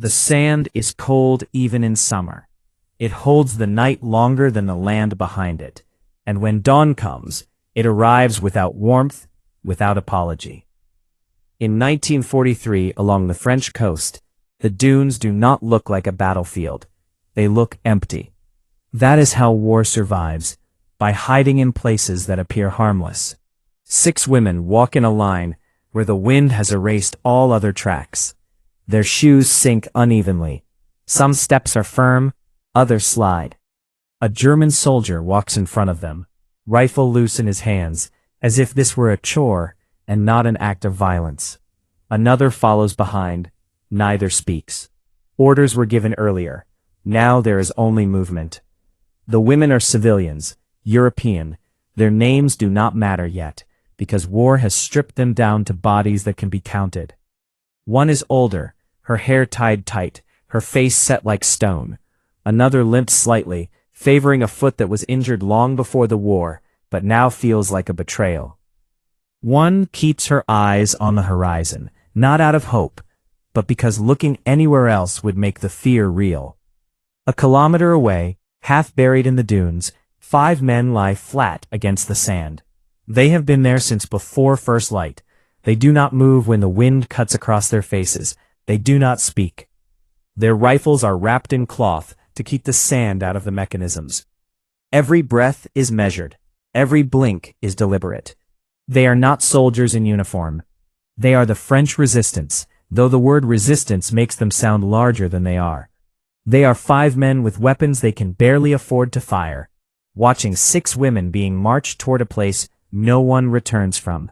The sand is cold even in summer. It holds the night longer than the land behind it, and when dawn comes, it arrives without warmth, without apology. In 1943, along the French coast, the dunes do not look like a battlefield. They look empty. That is how war survives, by hiding in places that appear harmless. 6 women walk in a line where the wind has erased all other tracks. Their shoes sink unevenly. Some steps are firm, others slide. A German soldier walks in front of them, rifle loose in his hands, as if this were a chore and not an act of violence. Another follows behind. Neither speaks. Orders were given earlier. Now there is only movement. The women are civilians, European. Their names do not matter yet, because war has stripped them down to bodies that can be counted. One is older, her hair tied tight, her face set like stone. Another limps slightly, favoring a foot that was injured long before the war, but now feels like a betrayal. One keeps her eyes on the horizon, not out of hope, but because looking anywhere else would make the fear real. A kilometer away, half buried in the dunes, 5 men lie flat against the sand. They have been there since before first light. They do not move when the wind cuts across their faces. They do not speak. Their rifles are wrapped in cloth to keep the sand out of the mechanisms. Every breath is measured. Every blink is deliberate. They are not soldiers in uniform. They are the French resistance, though the word resistance makes them sound larger than they are. They are 5 men with weapons they can barely afford to fire, watching 6 women being marched toward a place no one returns from.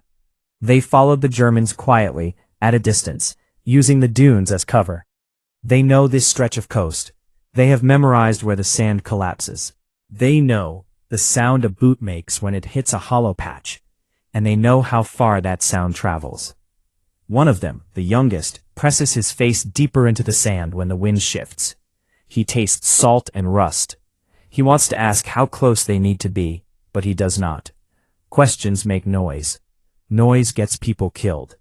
They followed the Germans quietly, at a distance, using the dunes as cover. They know this stretch of coast. They have memorized where the sand collapses. They know the sound a boot makes when it hits a hollow patch, and they know how far that sound travels. One of them, the youngest, presses his face deeper into the sand when the wind shifts. He tastes salt and rust. He wants to ask how close they need to be, but he does not. Questions make noise. Noise gets people killed.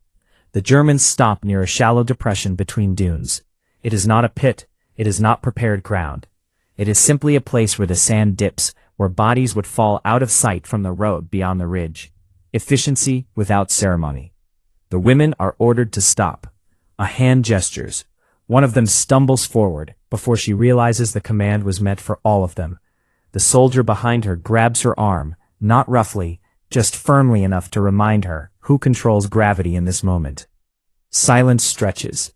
The Germans stop near a shallow depression between dunes. It is not a pit. It is not prepared ground. It is simply a place where the sand dips, where bodies would fall out of sight from the road beyond the ridge. Efficiency without ceremony. The women are ordered to stop. A hand gestures. One of them stumbles forward before she realizes the command was meant for all of them. The soldier behind her grabs her arm, not roughly, just firmly enough to remind her who controls gravity in this moment. Silence stretches.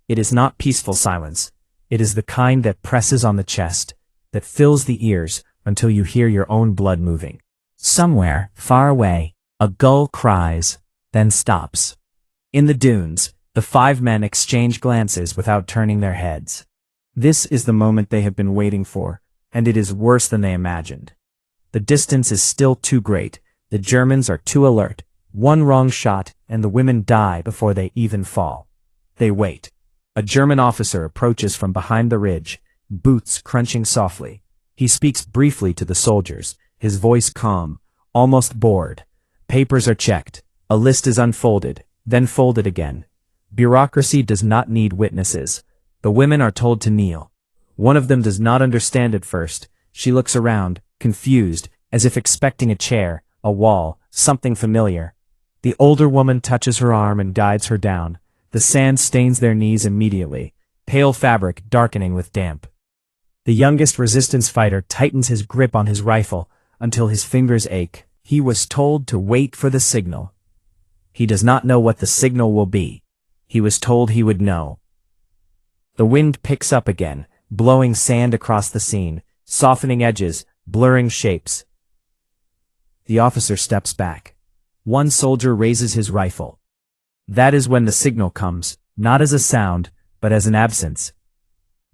It is not peaceful silence. It is the kind that presses on the chest, that fills the ears until you hear your own blood moving. Somewhere, far away, a gull cries, then stops. In the dunes, the 5 men exchange glances without turning their heads. This is the moment they have been waiting for, and it is worse than they imagined. The distance is still too great. The Germans are too alert. One wrong shot, and the women die before they even fall. They wait. A German officer approaches from behind the ridge, boots crunching softly. He speaks briefly to the soldiers, his voice calm, almost bored. Papers are checked. A list is unfolded, then folded again. Bureaucracy does not need witnesses. The women are told to kneel. One of them does not understand at first. She looks around, confused, as if expecting a chair, a wall, something familiar. The older woman touches her arm and guides her down. The sand stains their knees immediately, pale fabric darkening with damp. The youngest resistance fighter tightens his grip on his rifle until his fingers ache. He was told to wait for the signal. He does not know what the signal will be. He was told he would know. The wind picks up again, blowing sand across the scene, softening edges, blurring shapes. The officer steps back. One soldier raises his rifle. That is when the signal comes, not as a sound, but as an absence.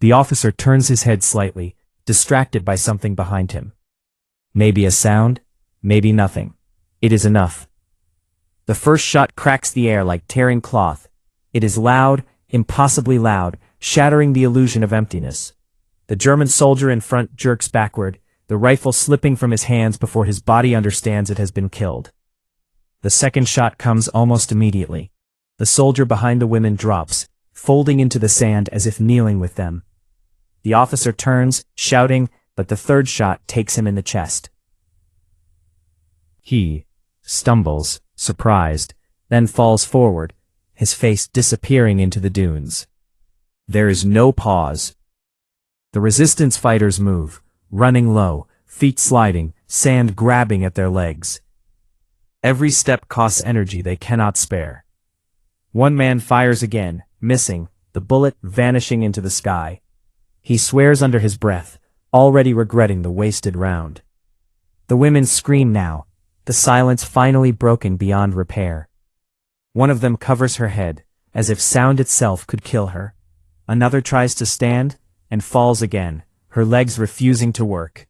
The officer turns his head slightly, distracted by something behind him. Maybe a sound, maybe nothing. It is enough. The first shot cracks the air like tearing cloth. It is loud, impossibly loud, shattering the illusion of emptiness. The German soldier in front jerks backward, the rifle slipping from his hands before his body understands it has been killed. The second shot comes almost immediately. The soldier behind the women drops, folding into the sand as if kneeling with them. The officer turns, shouting, but the third shot takes him in the chest. He stumbles, surprised, then falls forward, his face disappearing into the dunes. There is no pause. The resistance fighters move, running low, feet sliding, sand grabbing at their legs. Every step costs energy they cannot spare. One man fires again, missing, the bullet vanishing into the sky. He swears under his breath, already regretting the wasted round. The women scream now, the silence finally broken beyond repair. One of them covers her head, as if sound itself could kill her. Another tries to stand, and falls again, her legs refusing to work.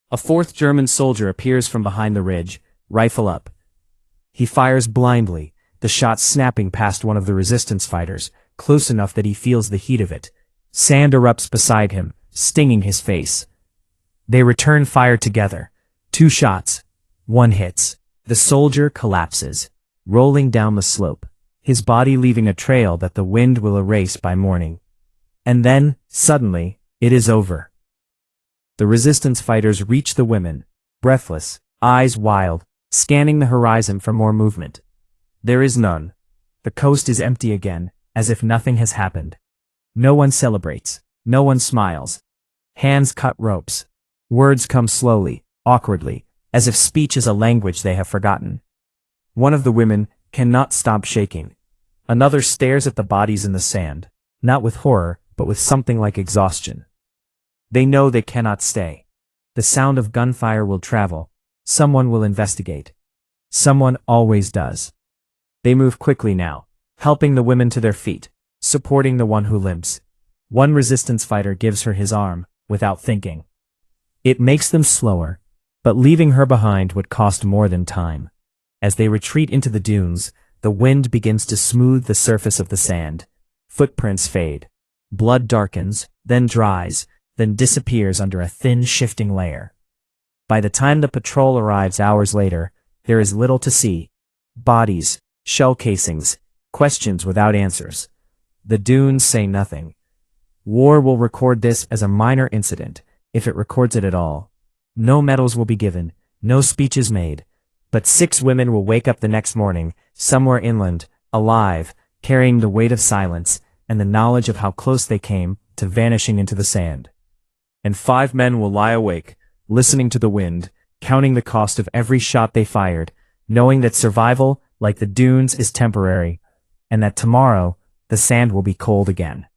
A fourth German soldier appears from behind the ridge, rifle up. He fires blindly, the shot snapping past one of the resistance fighters, close enough that he feels the heat of it. Sand erupts beside him, stinging his face. They return fire together. 2 shots. 1 hits. The soldier collapses, rolling down the slope, his body leaving a trail that the wind will erase by morning. And then, suddenly, it is over. The resistance fighters reach the women, breathless, eyes wild, scanning the horizon for more movement. There is none. The coast is empty again, as if nothing has happened. No one celebrates. No one smiles. Hands cut ropes. Words come slowly, awkwardly, as if speech is a language they have forgotten. One of the women cannot stop shaking. Another stares at the bodies in the sand, not with horror, but with something like exhaustion. They know they cannot stay. The sound of gunfire will travel. Someone will investigate. Someone always does. They move quickly now, helping the women to their feet, supporting the one who limps. One resistance fighter gives her his arm, without thinking. It makes them slower, but leaving her behind would cost more than time. As they retreat into the dunes, the wind begins to smooth the surface of the sand. Footprints fade. Blood darkens, then dries, then disappears under a thin shifting layer. By the time the patrol arrives hours later, there is little to see. Bodies, shell casings, questions without answers. The dunes say nothing. War will record this as a minor incident, if it records it at all. No medals will be given, no speeches made. But 6 women will wake up the next morning, somewhere inland, alive, carrying the weight of silence, and the knowledge of how close they came to vanishing into the sand. And 5 men will lie awake, listening to the wind, counting the cost of every shot they fired, knowing that survival, like the dunes, is temporary, and that tomorrow, the sand will be cold again.